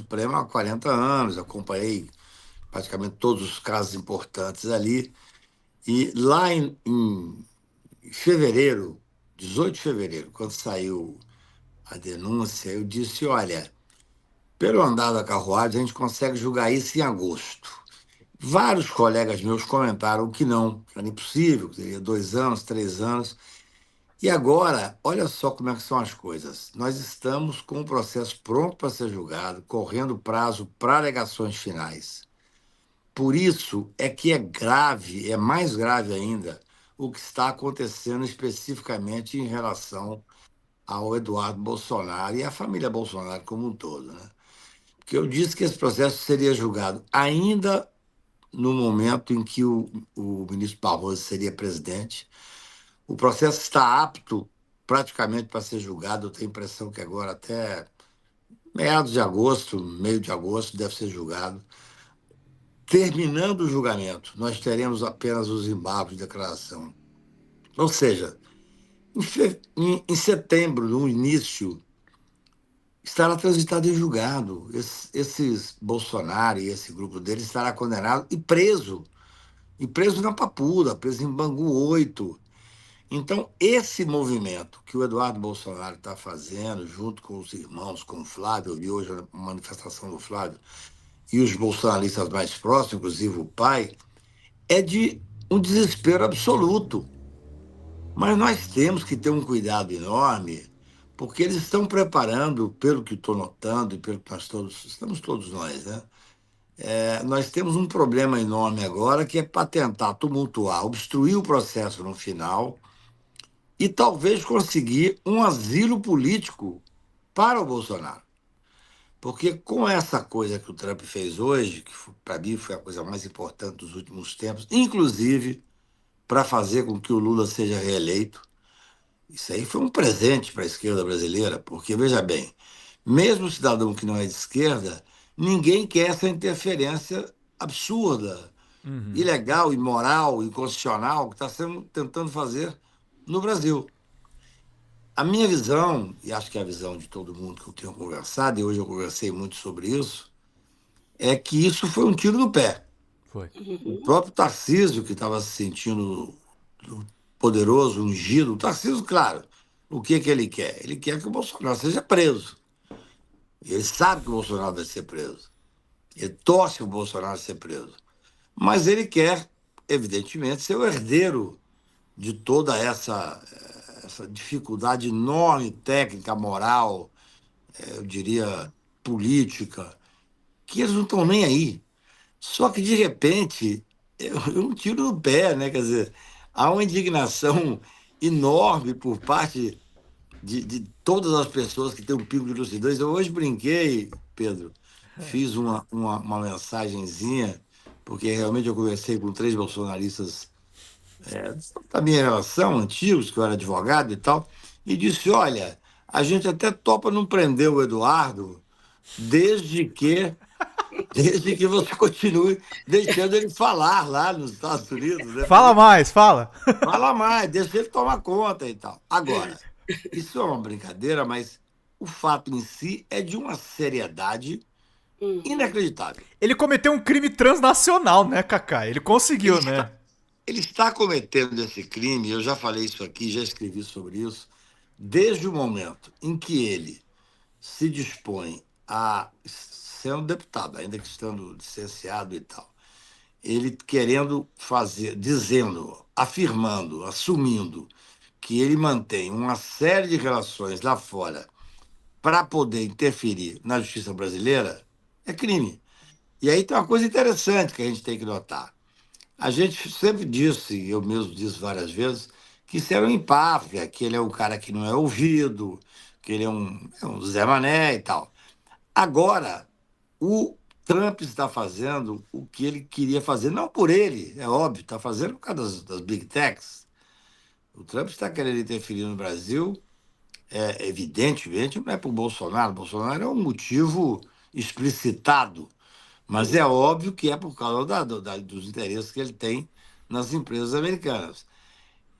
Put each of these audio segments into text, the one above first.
Supremo há 40 anos, acompanhei praticamente todos os casos importantes ali. E lá em fevereiro, 18 de fevereiro, quando saiu a denúncia, eu disse: olha, pelo andar da carruagem, a gente consegue julgar isso em agosto. Vários colegas meus comentaram que não, que era impossível, que teria 2 anos, 3 anos. E agora, olha só como é que são as coisas. Nós estamos com o processo pronto para ser julgado, correndo prazo para alegações finais. Por isso é que é grave, é mais grave ainda, o que está acontecendo especificamente em relação ao Eduardo Bolsonaro e à família Bolsonaro como um todo, né? Porque eu disse que esse processo seria julgado ainda no momento em que o ministro Barroso seria presidente. O processo está apto praticamente para ser julgado. Eu tenho a impressão que agora, até meados de agosto, meio de agosto, deve ser julgado. Terminando o julgamento, nós teremos apenas os embargos de declaração. Ou seja, em setembro, no início, estará transitado em julgado. Esses Bolsonaro e esse grupo deles estará condenado e preso. E preso na Papuda, preso em Bangu 8. Então, esse movimento que o Eduardo Bolsonaro está fazendo, junto com os irmãos, com o Flávio, eu vi hoje a manifestação do Flávio, e os bolsonaristas mais próximos, inclusive o pai, é de um desespero absoluto. Mas nós temos que ter um cuidado enorme, porque eles estão preparando, pelo que estou notando e pelo que nós todos, estamos todos nós, né? Nós temos um problema enorme agora, que é para tentar tumultuar, obstruir o processo no final e talvez conseguir um asilo político para o Bolsonaro. Porque com essa coisa que o Trump fez hoje, que para mim foi a coisa mais importante dos últimos tempos, inclusive para fazer com que o Lula seja reeleito, isso aí foi um presente para a esquerda brasileira, porque, veja bem, mesmo o cidadão que não é de esquerda, ninguém quer essa interferência absurda, Uhum. ilegal, imoral, inconstitucional que está sendo tentando fazer no Brasil. A minha visão, e acho que é a visão de todo mundo que eu tenho conversado, e hoje eu conversei muito sobre isso, é que isso foi um tiro no pé. Foi. O próprio Tarcísio, que estava se sentindo poderoso, ungido, o Tarcísio, claro, o que, que ele quer? Ele quer que o Bolsonaro seja preso. Ele sabe que o Bolsonaro vai ser preso. Ele torce o Bolsonaro ser preso. Mas ele quer, evidentemente, ser o herdeiro de toda essa dificuldade enorme, técnica, moral, eu diria, política, que eles não estão nem aí. Só que, de repente, eu não tiro no pé, né? Quer dizer, há uma indignação enorme por parte de todas as pessoas que têm um pingo de lucidez. Eu hoje brinquei, Pedro, fiz uma mensagenzinha, porque realmente eu conversei com 3 bolsonaristas da minha relação, antigos, que eu era advogado e tal, e disse: olha, a gente até topa não prender o Eduardo, desde que, desde que você continue deixando ele falar lá nos Estados Unidos, né? Fala Porque mais, fala. fala mais, deixa ele tomar conta e tal. Agora, isso é uma brincadeira, mas o fato em si é de uma seriedade inacreditável. Ele cometeu um crime transnacional, né, Kaká? Ele Ele conseguiu, né? está, ele está cometendo esse crime, eu já falei isso aqui, já escrevi sobre isso, desde o momento em que ele se dispõe a ser um deputado, ainda que estando licenciado e tal, ele querendo fazer, dizendo, afirmando, assumindo que ele mantém uma série de relações lá fora para poder interferir na justiça brasileira, é crime. E aí tem uma coisa interessante que a gente tem que notar. A gente sempre disse, eu mesmo disse várias vezes, que isso era um empáfia, que ele é um cara que não é ouvido, que ele é um Zé Mané e tal. Agora, o Trump está fazendo o que ele queria fazer, não por ele, é óbvio, está fazendo por causa das big techs. O Trump está querendo interferir no Brasil, evidentemente, não é por Bolsonaro. Bolsonaro é um motivo explicitado, mas é óbvio que é por causa dos interesses que ele tem nas empresas americanas.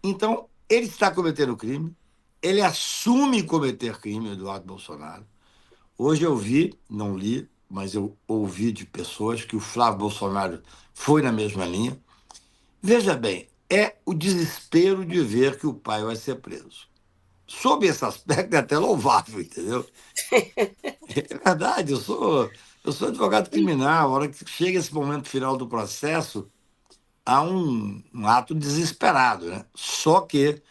Então, ele está cometendo crime, ele assume cometer crime, Eduardo Bolsonaro. Hoje eu vi, não li, mas eu ouvi de pessoas que o Flávio Bolsonaro foi na mesma linha. Veja bem, é o desespero de ver que o pai vai ser preso. Sob esse aspecto, é até louvável, entendeu? É verdade, eu sou advogado criminal. A hora que chega esse momento final do processo, há um ato desesperado, né? Só que,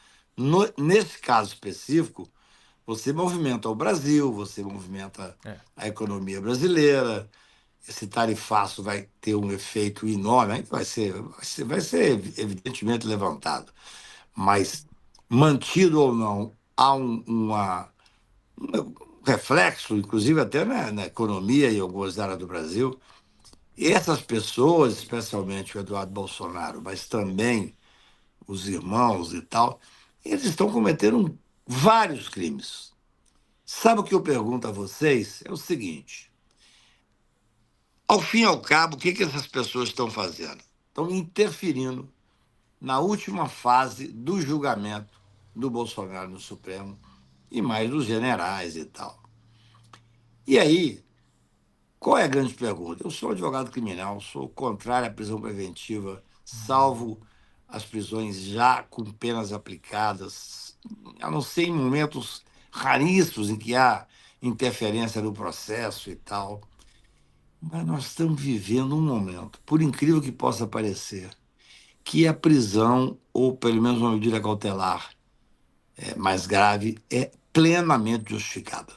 nesse caso específico, você movimenta o Brasil, você movimenta É. a economia brasileira. Esse tarifaço vai ter um efeito enorme, aí vai ser evidentemente levantado, mas mantido ou não, há um reflexo, inclusive até na economia em algumas áreas do Brasil. E essas pessoas, especialmente o Eduardo Bolsonaro, mas também os irmãos e tal, eles estão cometendo vários crimes. Sabe o que eu pergunto a vocês? É o seguinte: ao fim e ao cabo, o que essas pessoas estão fazendo? Estão interferindo na última fase do julgamento do Bolsonaro no Supremo e mais dos generais e tal. E aí, qual é a grande pergunta? Eu sou advogado criminal, sou contrário à prisão preventiva, salvo as prisões já com penas aplicadas, a não ser em momentos raríssimos em que há interferência no processo e tal. Mas nós estamos vivendo um momento, por incrível que possa parecer, que a prisão, ou pelo menos uma medida cautelar mais grave, é plenamente justificada.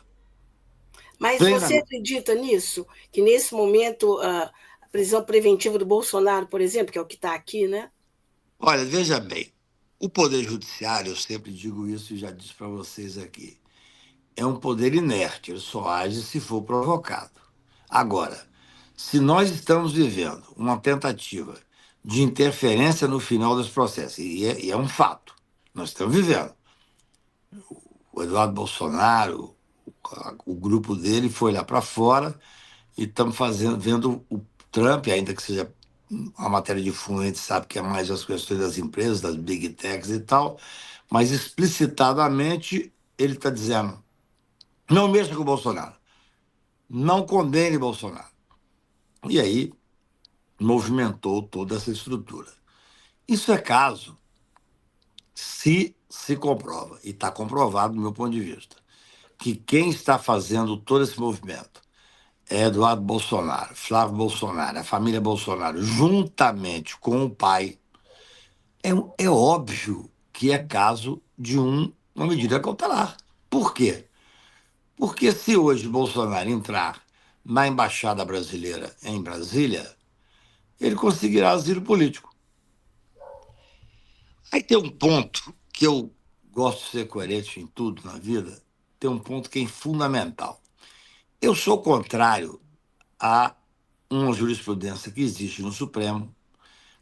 Mas você Plenamente. acredita nisso? Que nesse momento a prisão preventiva do Bolsonaro, por exemplo, que é o que está aqui, né? Olha, veja bem, o Poder Judiciário, eu sempre digo isso e já disse para vocês aqui, é um poder inerte, ele só age se for provocado. Agora, se nós estamos vivendo uma tentativa de interferência no final desse processo, e é um fato, nós estamos vivendo. O Eduardo Bolsonaro, o grupo dele foi lá para fora e estamos vendo o Trump, ainda que seja a matéria de fundo, a gente sabe que é mais as questões das empresas, das big techs e tal, mas explicitadamente ele está dizendo: não mexa com o Bolsonaro, não condene Bolsonaro. E aí movimentou toda essa estrutura. Isso é caso se comprova, e está comprovado do meu ponto de vista, que quem está fazendo todo esse movimento é Eduardo Bolsonaro, Flávio Bolsonaro, a família Bolsonaro, juntamente com o pai. É óbvio que é caso de uma medida cautelar. Por quê? Porque se hoje Bolsonaro entrar na Embaixada Brasileira em Brasília, ele conseguirá asilo político. Aí tem um ponto que eu gosto de ser coerente em tudo na vida, tem um ponto que é fundamental. Eu sou contrário a uma jurisprudência que existe no Supremo,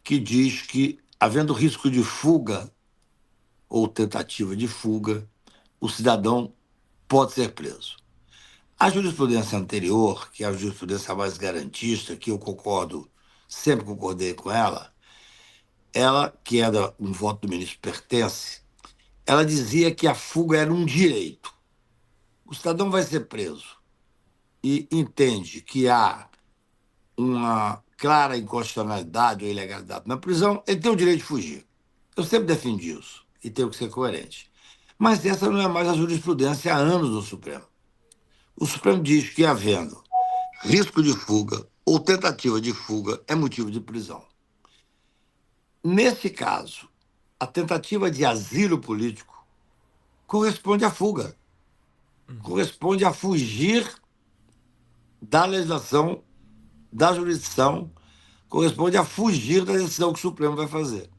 que diz que, havendo risco de fuga ou tentativa de fuga, o cidadão pode ser preso. A jurisprudência anterior, que é a jurisprudência mais garantista, que eu concordo, sempre concordei com ela, que era um voto do ministro Pertence, ela dizia que a fuga era um direito. O cidadão vai ser preso e entende que há uma clara inconstitucionalidade ou ilegalidade na prisão, ele tem o direito de fugir. Eu sempre defendi isso e tenho que ser coerente. Mas essa não é mais a jurisprudência há anos do Supremo. O Supremo diz que, havendo risco de fuga ou tentativa de fuga, é motivo de prisão. Nesse caso, a tentativa de asilo político corresponde à fuga, corresponde a fugir da legislação, da jurisdição, corresponde a fugir da decisão que o Supremo vai fazer.